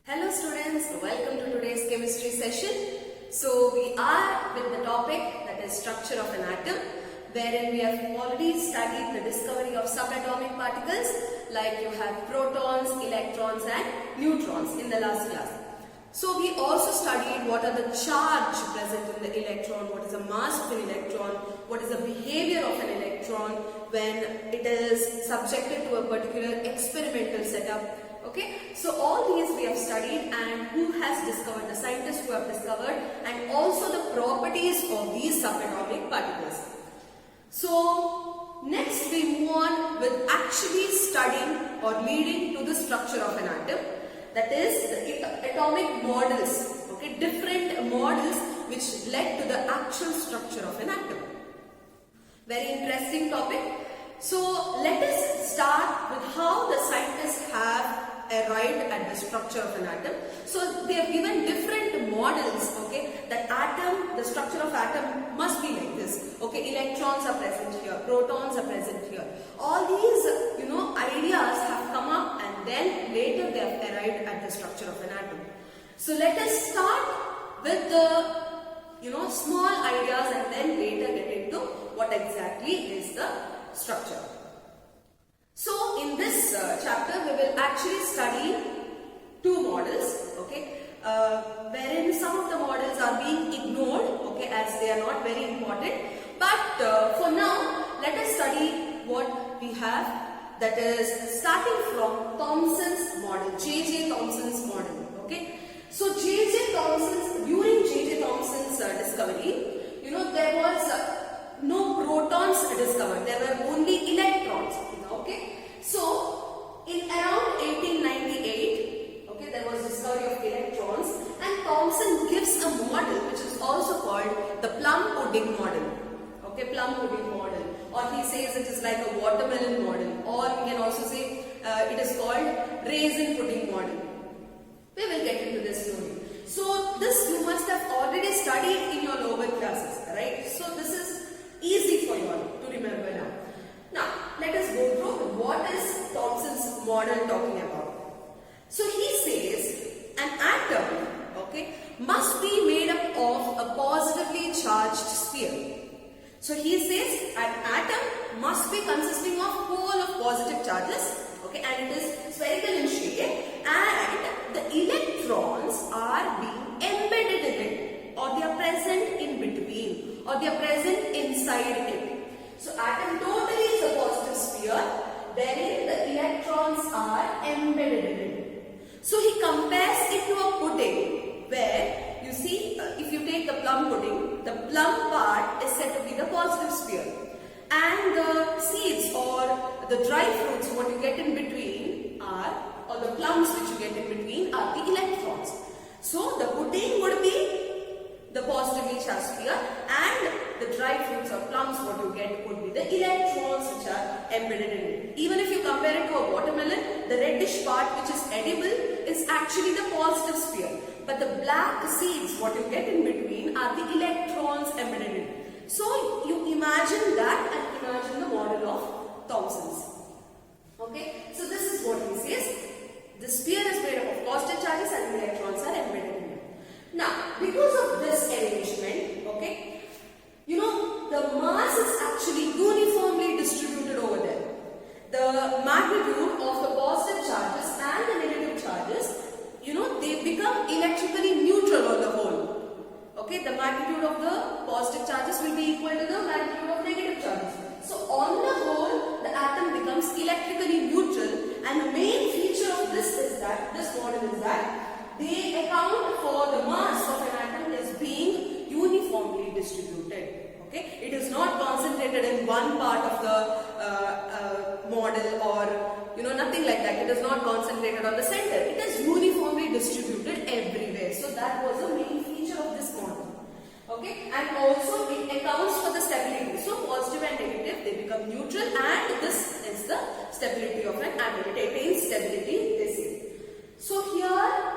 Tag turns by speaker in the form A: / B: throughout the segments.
A: Hello students, welcome to today's chemistry session. So we are with the topic that is structure of an atom, wherein we have already studied the discovery of subatomic particles like you have protons, electrons and neutrons in the last class. So we also studied what are the charge present in the electron, what is the mass of an electron, what is the behavior of an electron when it is subjected to a particular experimental setup. Okay, so all these we have studied, and who has discovered, the scientists who have discovered, and also the properties of these subatomic particles. So next we move on with actually studying or leading to the structure of an atom, that is the atomic models, okay, different models which led to the actual structure of an atom. Very interesting topic. So let us start with how the scientists have arrived at the structure of an atom. So they have given different models, okay, that atom, the structure of atom must be like this, okay, electrons are present here, protons are present here. All these, ideas have come up, and then later they have arrived at the structure of an atom. So let us start with the, small ideas, and then later get into what exactly is the structure. So in this chapter we will actually study two models, okay, wherein some of the models are being ignored, okay, as they are not very important. But for now, let us study what we have, that is starting from Thomson's model, J.J. Thomson's model, okay. So during J.J. Thomson's discovery, there was no protons discovered, there were only electrons, okay. So in around 1898, okay, there was discovery of electrons, and Thomson gives a model which is also called the plum pudding model, okay, plum pudding model, or he says it is like a watermelon model, or we can also say it is called raisin pudding model. We will get into this slowly. So this you must have already studied in your lower classes, right? So this is easy for you all to remember now. Now, let us go through what is Thomson's model talking about. So he says an atom, okay, must be made up of a positively charged sphere. So he says an atom must be consisting of whole of positive charges, okay, and it is spherical in shape, and the electrons are being embedded in it, or they are present in between, or they are present inside it. So atom totally is a positive sphere wherein the electrons are embedded in it. So he compares it to a pudding, where you see, if you take the plum pudding, the plum part is said to be the positive sphere, and the seeds or the dry fruits what you get in between are, or the plums which you get in between are the electrons. So the pudding would be the positively charged sphere, and the dry fruits or plums what you get would be the electrons which are embedded in it. Even if you compare it to a watermelon, the reddish part which is edible is actually the positive sphere, but the black seeds what you get in between are the electrons embedded in it. So you imagine that, and imagine the model of Thomson's. Okay, so this is what he says. The sphere is made up of positive charges and electrons are embedded in it. Now, because of this arrangement, okay, the mass is actually uniformly distributed over there. The magnitude of the positive charges and the negative charges, they become electrically neutral on the whole. Okay, the magnitude of the positive charges will be equal to the magnitude of negative charges. So, on the whole, the atom becomes electrically neutral, and the main feature of this model is that they account for the mass of an atom is being uniformly distributed. Okay, it is not concentrated in one part of the model, or nothing like that. It is not concentrated on the center. It is uniformly distributed everywhere. So that was the main feature of this model. Okay, and also it accounts for the stability. So positive and negative, they become neutral, and this is the stability of an atom. It attains stability, they say. So here,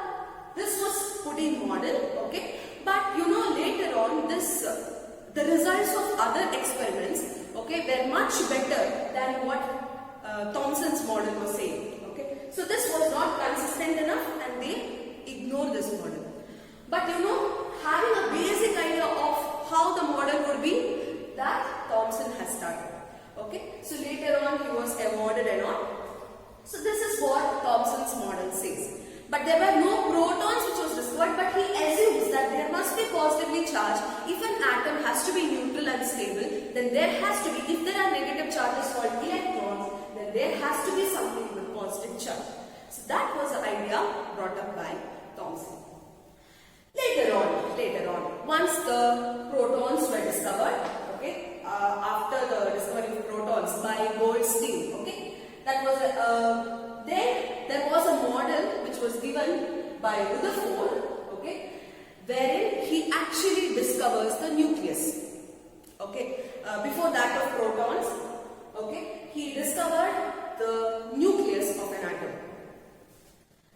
A: this was pudding model, okay, but later on the results of other experiments, okay, were much better than what Thomson's model was saying, okay. So this was not consistent enough, and they positively charged, if an atom has to be neutral and stable, then there has to be, if there are negative charges called electrons, then there has to be something with positive charge. So that was the idea brought up by Thomson. Later on, once the protons were discovered, okay, after the discovery of protons by Goldstein, okay, that was then there was a model which was given by Rutherford, okay, wherein he actually discovers the nucleus. Okay, before that of protons, okay, he discovered the nucleus of an atom.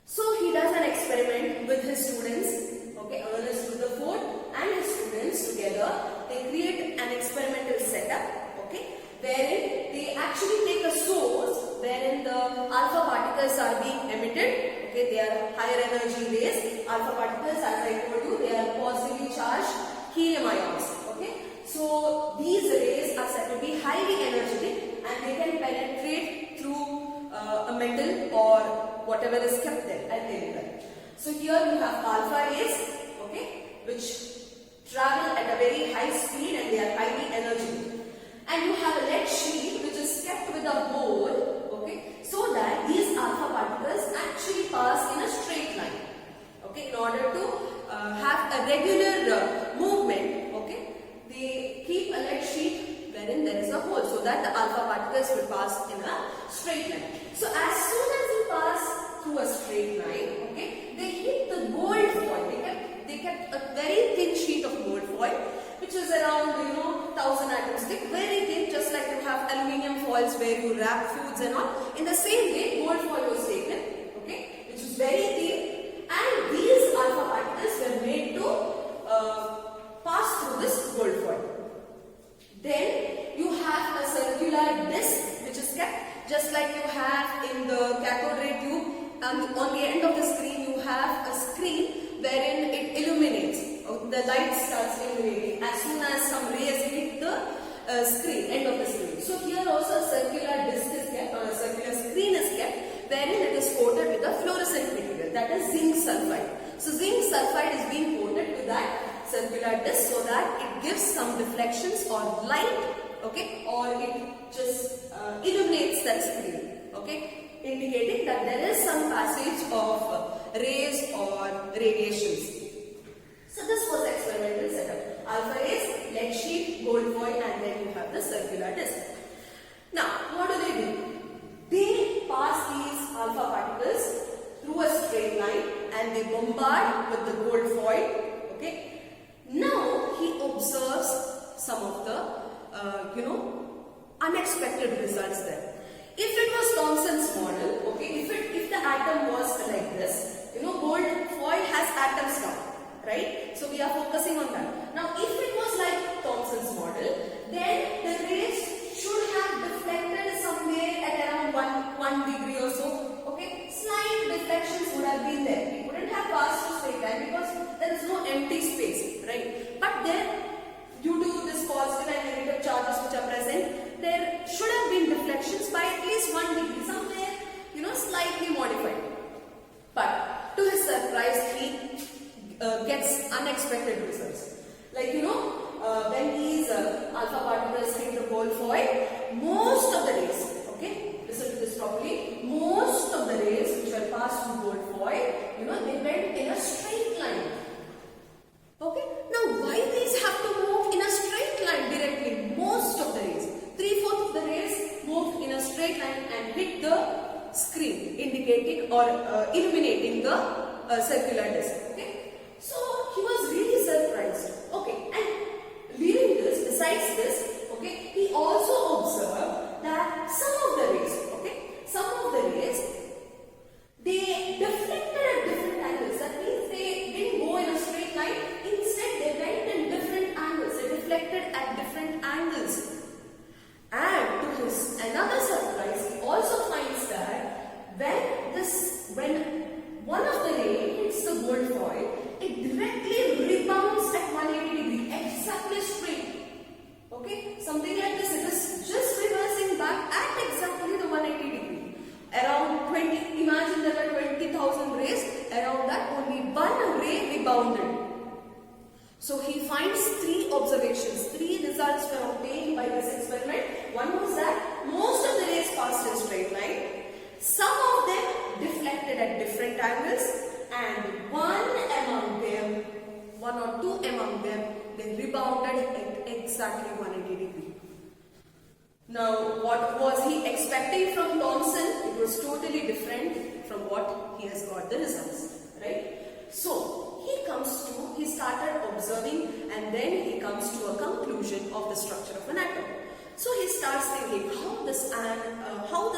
A: So he does an experiment with his students, okay, Ernest Rutherford and his students together. They create an experimental setup, okay, wherein they actually take a source wherein the alpha particles are being emitted, okay, they are higher energy rays. Alpha particles, as I told you, they are positively charged helium ions, okay. So these rays are said to be highly energetic and they can penetrate through a metal or whatever is kept there. I'll tell you that. So here you have alpha rays, okay, which travel at a very high speed and they are highly energetic. And you have a lead sheet which is kept with a hole, okay, so that these alpha particles actually pass in a straight line, okay, in order to have a regular movement, okay. They keep a lead sheet wherein there is a hole so that the alpha particles will pass in a straight line. So as soon as they pass through a straight line, okay, they hit the gold foil. They kept a very thin sheet of gold foil, which is around 1000 atoms thick, very thin, just like you have aluminium foils where you wrap foods and all. In the same way, gold foil was taken, okay, which is very thin, and these alpha particles were made to pass through this gold foil. Then you have a circular disc which is kept just like you have in the cathode ray tube. On the end of the screen you have a screen wherein it illuminates. The light starts illuminating as soon as some rays hit the end of the screen. So here also a circular disc is kept, or a circular screen is kept, wherein it is coated with a fluorescent material, that is zinc sulfide. So zinc sulfide is being coated to that circular disc so that it gives some deflections or light, okay, or it just illuminates that screen, okay, indicating that there is some passage of rays or radiations. So this was the experimental setup. Alpha rays, lead sheet, gold foil, and then you have the circular disc. Now, what do? They pass these alpha particles through a straight line and they bombard with the gold foil, okay. Now he observes some of the unexpected results there. If it was Thomson's model, okay, if the atom was like this, gold foil has atoms now, right? So we are focusing on that. Now if it was like Thomson's model, then the rays should have deflected somewhere at around 1 degree or so, okay. Slight deflections would have been there. We wouldn't have passed through straight line because there is no empty space, right? But there, due to this positive and negative charges which are present, there should have been deflections by at least 1 degree, somewhere, slightly modified. But to his surprise, he gets unexpected results. Like, when these alpha particles hit the gold foil, most of the rays, okay, listen to this properly, most of the rays which were passed through gold foil, they went in a straight line. Okay, now why these have to move in a straight line directly? Most of the rays, 3/4 of the rays moved in a straight line and hit the screen, indicating or illuminating the circular disc. Okay, so he was really surprised. Okay, and leaving this, besides this, okay, he also observed that some of the rays, they deflected at different angles. That means they didn't go in a straight line. Instead, they went in different angles. They deflected at different angles. And to his another surprise, he also finds that when one of the rays hits the gold foil, it directly rebounds at 180 degree, exactly straight. Okay, something like this. It is just reversing back at exactly the 180 degree. Around 20, imagine there were 20,000 rays. Around that, only one ray rebounded. So he finds three observations, three results were obtained by this experiment. One was that most of the rays passed in straight line, some of them deflected at different angles, and one or two among them, they rebounded at exactly 180 degrees. Now, what was he expecting from Thomson? It was totally different from what he has got the results, right? So, he started observing, and then he comes to a conclusion of the structure of an atom. So, he starts thinking how the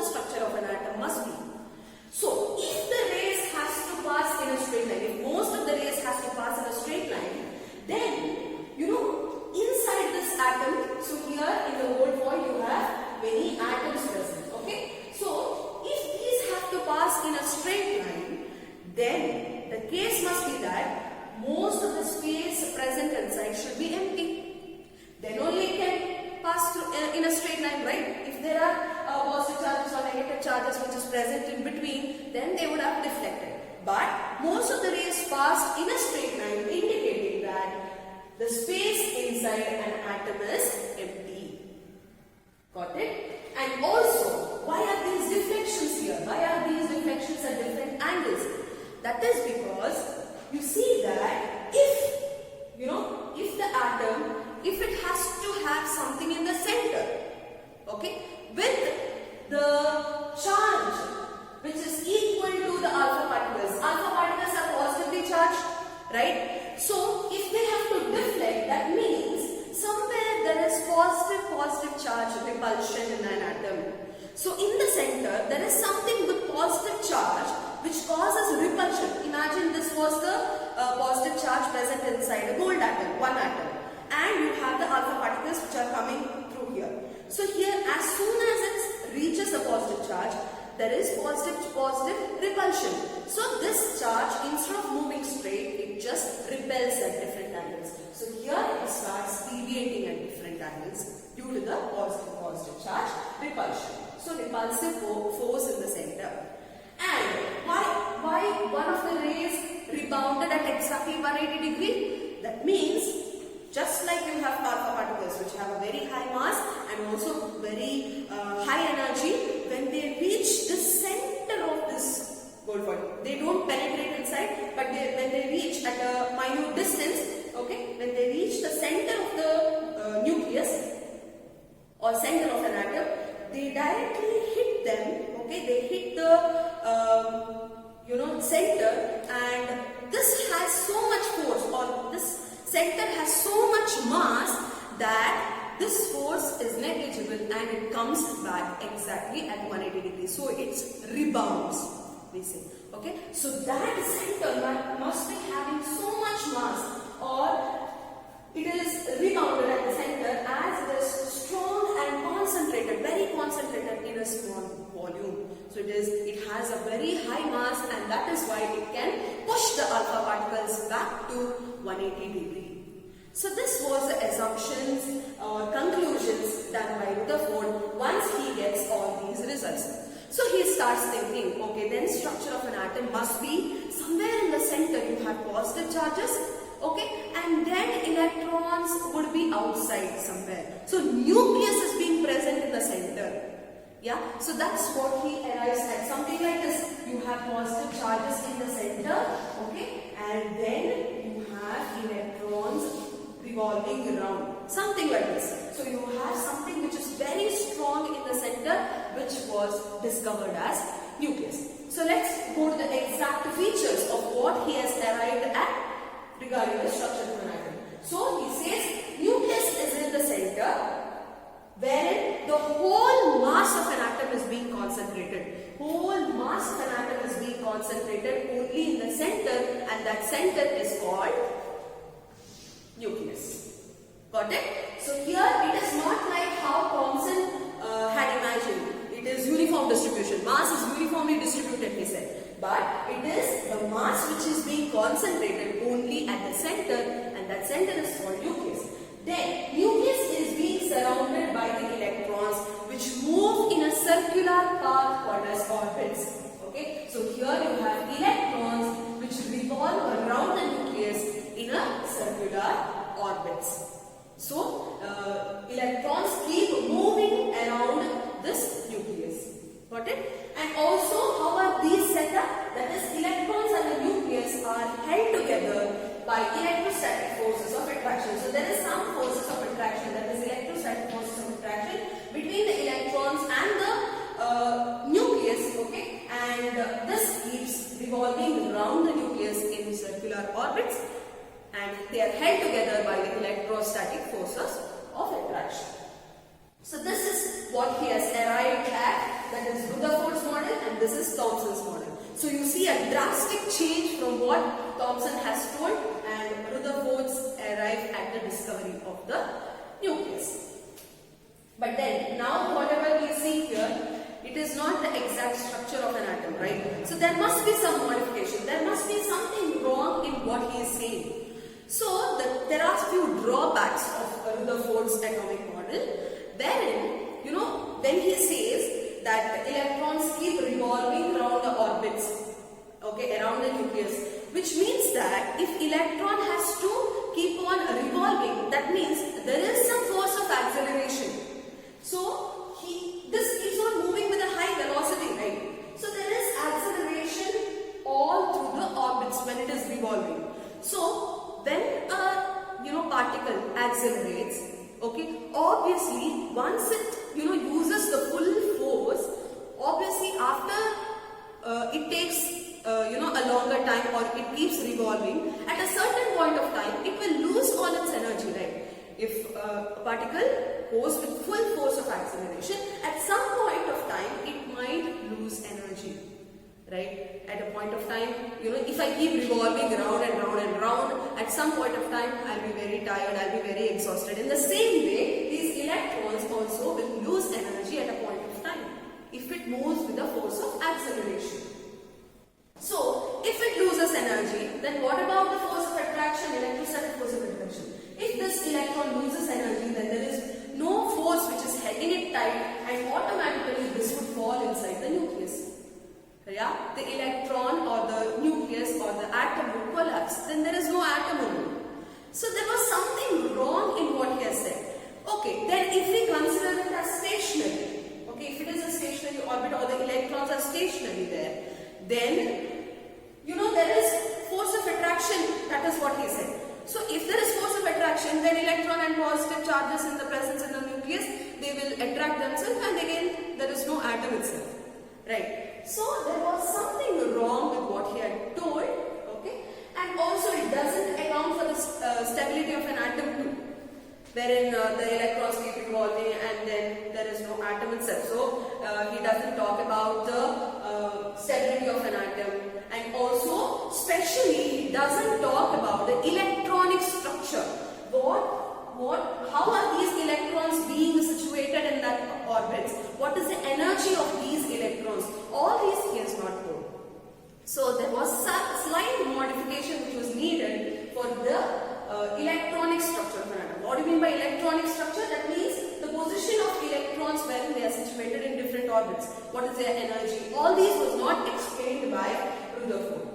A: structure of an atom must be. So, if the rays has to pass in a straight line, if most of the rays has to pass in a straight line, then, inside this atom, so here in the whole foil you have many atoms present, okay? So, if these have to pass in a straight line, then the case must be that most of the space present inside should be empty. Then only it can pass through in a straight line, right? If there are positive charges or negative charges which is present in between, then they would have deflected. But most of the rays passed in a straight line, indicating that the space inside an atom is empty. Got it? And also, why are these deflections here? Why are these deflections at different angles? That is because you see that if the atom, if it has to have something in the center, okay, with the charge which is equal to the alpha particles. Alpha particles are positively charged, right? So, if they have to deflect, that means somewhere there is positive charge repulsion in an atom. So, in the center, there is something with positive charge which causes repulsion. Imagine this was the positive charge present inside a gold atom, one atom. And you have the alpha particles which are coming through here. So, here as soon as it reaches a positive charge, there is positive repulsion. So this charge, instead of moving straight, it just repels at different angles. So here it starts deviating at different angles due to the positive charge repulsion. So repulsive force in the center. And why one of the rays rebounded at exactly 180 degrees? That means just like you have alpha particles which have a very high mass and also very high energy, when they reach the center of this gold foil, they don't penetrate inside, but when they reach at a minute distance, okay, when they reach the center of the nucleus or center of an atom, they directly hit them, okay, they hit the center, and this has so much force, or this center has so much mass that this force is negligible and it comes back exactly at 180 degrees. So it rebounds, we say. Okay, so that center must be having so much mass, or it is rebounded at the center as it is strong and concentrated, very concentrated in a small volume. So it has a very high mass, and that is why it can push the alpha particles back to 180 degrees. So this was the assumptions or conclusions done by Rutherford once he gets all these results. So he starts thinking, okay, then structure of an atom must be somewhere in the center you have positive charges, okay, and then electrons would be outside somewhere. So nucleus is being present in the center. Yeah, so that's what he arrives at. Something like this. You have positive charges in the center, okay, and then you have electrons revolving around. Something like this. So you have something which is very strong in the center, which was discovered as nucleus. So let's go to the exact features of what he has arrived at regarding the structure of an atom. So he says nucleus is in the center, wherein the whole mass of an atom is being concentrated. Whole mass of an atom is being concentrated only in the center, and that center is called nucleus. Got it? So here it is not like how Thomson had imagined. It is uniform distribution. Mass is uniformly distributed, he said. But it is the mass which is being concentrated only at the center, and that center is called nucleus. Then nucleus is being surrounded by the electrons which move in a circular path called as orbits. Okay, so here you have electrons which revolve around the nucleus in a circular revolving around the nucleus in circular orbits, and they are held together by the electrostatic forces of attraction. So this is what he has arrived at, that is Rutherford's model, and this is Thomson's model. So you see a drastic change from what Thomson has told, and Rutherford's arrived at the discovery of the nucleus. But then, now whatever we see here, it is not the exact structure of an atom, right? So there must be some modification. There must be something wrong in what he is saying. So there are few drawbacks of Rutherford's atomic model, wherein, when he says that the electrons keep revolving around the orbits, okay, around the nucleus, which means that if electron has to keep on revolving, that means there is some force of acceleration. So this keeps on moving with a high velocity, right? So there is acceleration all through the orbits when it is revolving. So when a particle accelerates, okay, obviously once it uses the full force, obviously after it takes a longer time, or it keeps revolving, at a certain point of time it will lose all its energy, right? If a particle goes with full force of acceleration, at some point of time it might lose energy, right? At a point of time, if I keep revolving round and round and round, at some point of time I'll be very tired, I'll be very exhausted. In the same way, these electrons also will lose energy at a point of time if it moves with the force of acceleration. So, if it loses energy, then what about the force of attraction, electrostatic force of attraction? If this electron loses energy, then there is no force which is holding it tight, and automatically this would fall inside the nucleus. Yeah? The electron or the nucleus or the atom would collapse. Then there is no atom only. So there was something wrong in what he has said. Okay, then if we consider it as stationary, okay, if it is a stationary orbit or the electrons are stationary there, then there is force of attraction. That is what he said. So if there is force of attraction, then electron and positive charges in the presence in the nucleus, they will attract themselves, and again there is no atom itself, right? So there was something wrong with what he had told, okay, and also it doesn't account for the stability of an atom too, wherein the electrons keep revolving and then there is no atom itself. So he doesn't talk about the stability of an atom, and also especially he doesn't talk about the electronic structure. How are these electrons being situated in that orbits? What is the energy of these electrons? All these he has not told. So there was a slight modification which was needed for the electronic structure of an atom. What do you mean by electronic structure? That means the position of electrons when they are situated in different orbits. What is their energy? All these was not explained by Rutherford.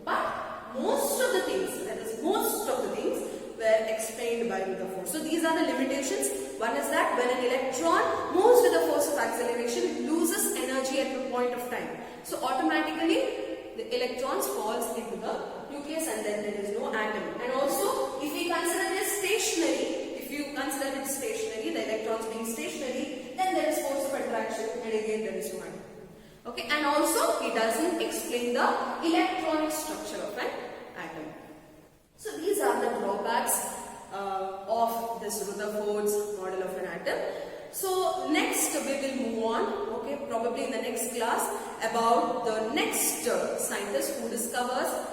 A: But most of the things were explained by Rutherford. So these are the limitations. One is that when an electron moves with the force of acceleration, it loses energy at the point of time. So automatically the electrons falls into the nucleus, and then there is no atom. And also, if we consider this stationary, the electrons being stationary, then there is force of attraction, and again there is no atom. Okay, and also he doesn't explain the electronic structure of an atom. So these are the drawbacks of this Rutherford's model of an atom. So next we will move on, okay, probably in the next class, about the next scientist who discovers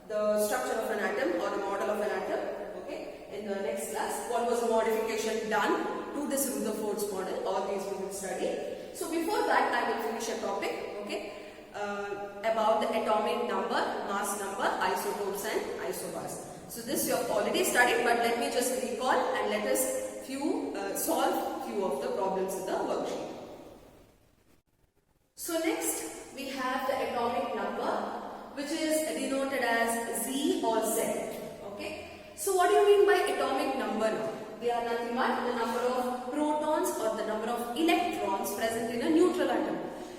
A: the structure of an atom or the model of an atom. Okay, in the next class, what was the modification done to this Rutherford's model? All these we will study. So before that, I will finish a topic, okay, about the atomic number, mass number, isotopes and isobars. So this you have already studied, but let me just recall and let us solve few of the problems in the worksheet. So next we have the atomic number, which is denoted as Z or Z. Okay. So what do you mean by atomic number now? They are nothing but the number of protons or the number of electrons present in a neutral atom.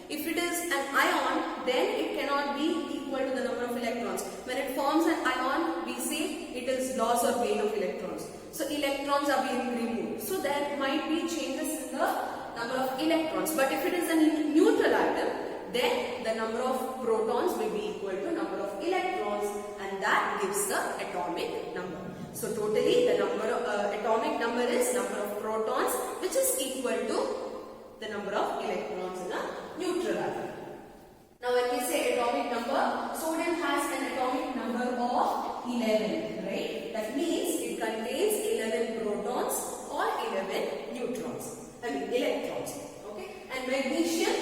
A: If it is an ion, then it cannot be equal to the number of electrons. When it forms an ion, we say it is loss or gain of electrons. So electrons are being removed. So there might be changes in the number of electrons. But if it is a neutral atom, then the number of protons will be equal to number of and that gives the atomic number. So totally the atomic number is number of protons, which is equal to the number of electrons in a neutral atom. Now when we say atomic number, sodium has an atomic number of 11, right? That means it contains 11 protons or 11 electrons. Okay? And magnesium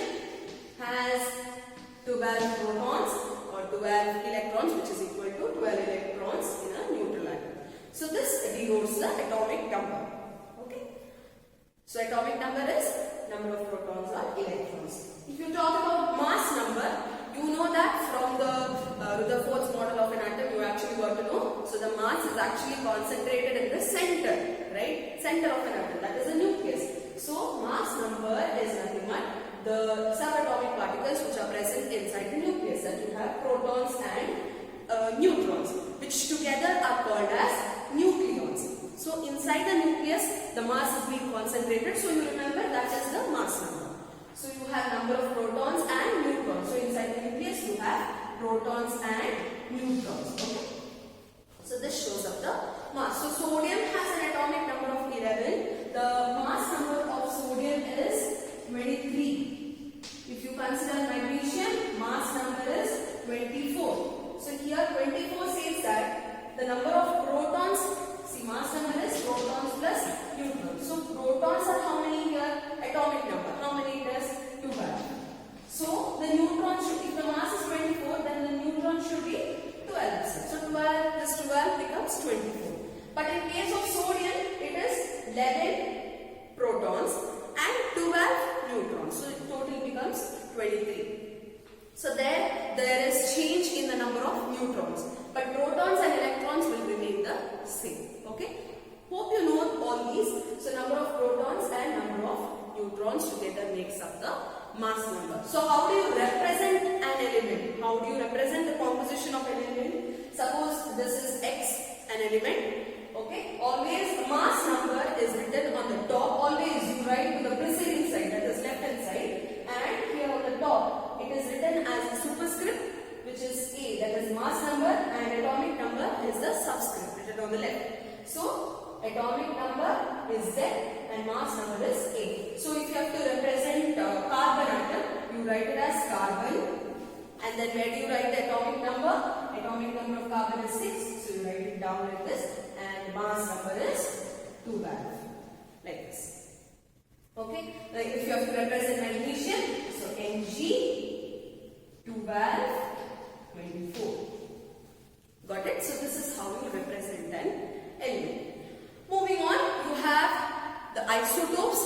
A: has 12 protons or 12 electrons, which is equal to 12 electrons in a neutral atom. So this denotes the atomic number. Okay? So atomic number is number of protons or electrons. If you talk about mass number, you know that from the Rutherford's model of an atom, you actually got to know. So the mass is actually concentrated in the center, right? Center of an atom, that is the nucleus. So mass number is nothing but the subatomic particles which are present inside the nucleus. That you have protons and neutrons, which together are called as nucleons. So inside the nucleus, the mass is being concentrated. So you remember that is the mass number. So you have number of protons and neutrons. So inside the nucleus you have protons and neutrons. Okay. So this shows up the mass. So sodium has an atomic number of 11. The mass number of sodium is 23. If you consider magnesium, mass number is 24. So here 24 says that the number of protons, see mass number is protons plus neutrons. So protons are how many here? Atomic number. How many it is? 12. So the neutron should, if the mass is 24, then the neutron should be 12. So 12 plus 12 becomes 24. But in case of sodium, it is 11 protons and 12 neutrons. So it total becomes 23. So there is change in the number of neutrons, but protons and electrons will remain the same. Okay. Hope you know all these. So number of protons and number of neutrons together makes up the mass number. So how do you represent an element? How do you represent the composition of an element? Suppose this is X, an element. Okay. Always mass number is written on the top. Always you write to the preceding side, that is left hand side, and here on the top it is written as a superscript, which is A, that is mass number, and atomic number is the subscript written on the left. So atomic number is Z and mass number is A. So if you have to represent carbon atom, you write it as carbon. And then where do you write the atomic number? Atomic number of carbon is 6. So you write it down like this. And mass number is 12. Like this. Okay. Like if you have to represent magnesium, so Mg 12 24. Got it? So this is how you represent an element. Moving on, you have the isotopes.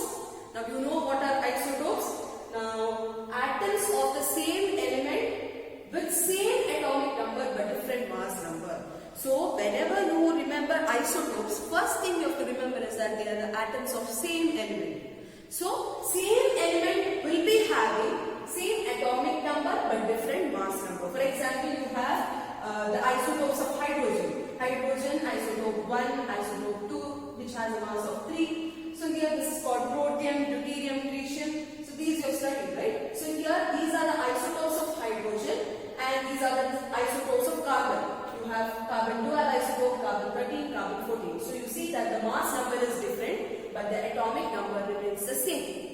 A: Now you know what are isotopes. Now atoms of the same element with same atomic number but different mass number. So whenever you remember isotopes, first thing you have to remember is that they are the atoms of same element. So same element will be having same atomic number but different mass number. For example, you have the isotopes of hydrogen. Hydrogen isotope 1, isotope 2, which has a mass of 3. So here this is called protium, deuterium, tritium. So these you have studied, right? So here these are the isotopes of hydrogen and these are the isotopes of carbon. You have carbon 12 isotope, carbon 13, carbon 14. So you see that the mass number is different but the atomic number remains the same.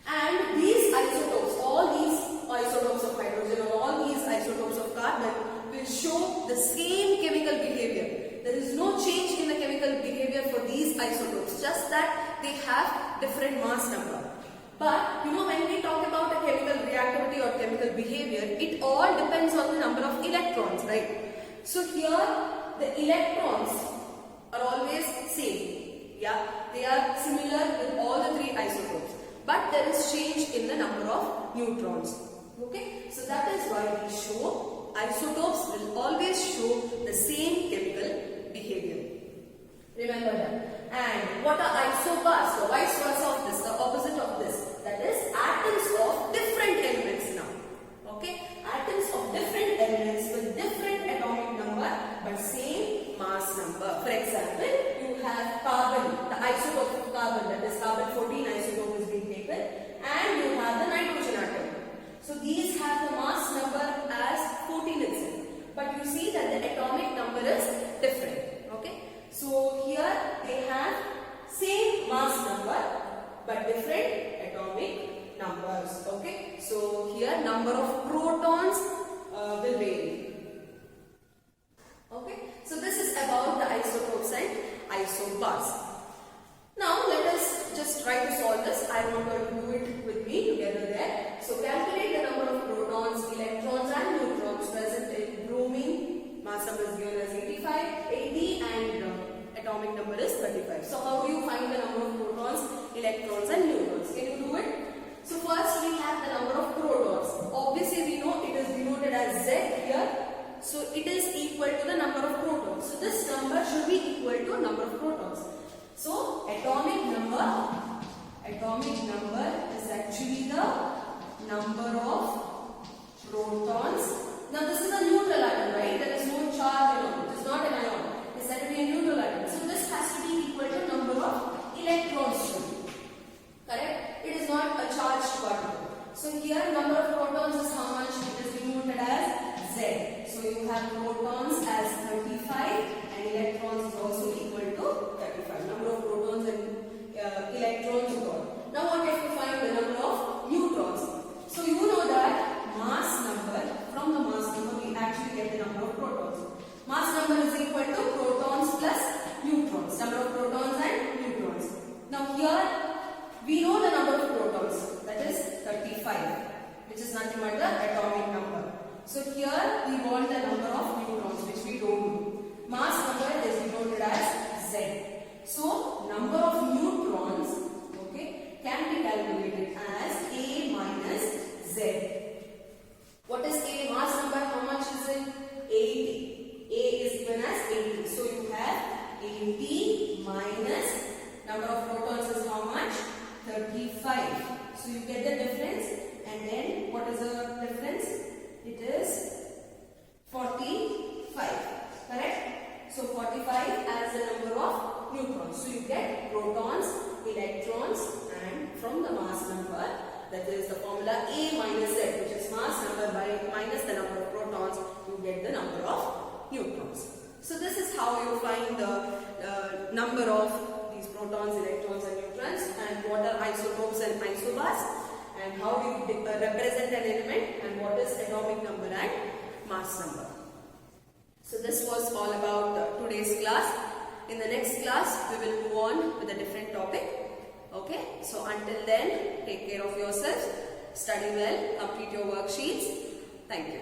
A: And these isotopes, all these isotopes of hydrogen or all these isotopes of carbon will show the same chemical behavior. There is no change in the chemical behavior for these isotopes, just that they have different mass number. But you know, when we talk about a chemical reactivity or chemical behavior, it all depends on the number of electrons, right? So here the electrons are always same. Yeah, they are similar with all the three isotopes. But there is change in the number of neutrons. Okay, so that is why we show isotopes will always show the same chemical behavior. Remember that. And what are isobars? So vice versa of this, the opposite of this. That is atoms of different elements now. Okay, atoms of different elements with different atomic number but same mass number. For example, you have carbon, the isotope of carbon, that is carbon 14 isotope is being taken, and you have the nitrogen atom. So these have the mass number as 14 itself. But you see that the atomic number is different. Okay, so here they have same mass number but different atomic numbers. Okay, so here number of protons will vary. Okay, so this is about the isotopes and isobars. Now let us just try to solve this. I want you to do it with me together there. So calculate the number of protons, electrons and neutrons present in bromine. Mass number is given as 80 and atomic number is 35. So how do you find the number of protons, electrons and neutrons? Can you do it? So first we have the number of protons. Obviously we know it is denoted as Z here. So it is equal to the number of protons. So this number should be equal to number of protons. So atomic number is actually the number of protons. Now this is a neutral atom, right? There is no charge in it. It is not an ion. It is said to be a neutral atom. So this has to be equal to number of electrons too. Correct? It is not a charged particle. So here number of protons is how much? It is denoted as Z. So you have protons as 35 and electrons is also equal to 35. Number of protons and electrons you got. Now what if you find the number of neutrons? So you know that mass number, from the mass number we actually get the number of protons. Mass number is equal to protons plus neutrons. Number of protons and neutrons. Now here we know the number of protons, that is 35, which is nothing but the atomic number. So here we want the number of neutrons, which we don't know. Mass number is denoted as Z. So number of neutrons, okay, can be calculated as A minus Z. What is A? Mass number, how much is it? 80. A is given as 80. So you have 80 minus number of protons is how much? 35. So you get the difference, and then what is the difference? It is 45. Correct? So 45 as the number of neutrons. So you get protons, electrons, and from the mass number, that is the formula A minus Z, which is mass number by minus the number of protons, you get the number of neutrons. So this is how you find the number of these protons, electrons and neutrons, and what are isotopes and isobars, and how do you represent an element, and what is atomic number and mass number. So this was all about today's class. In the next class, we will move on with a different topic. Okay, so until then, take care of yourselves, study well, complete your worksheets. Thank you.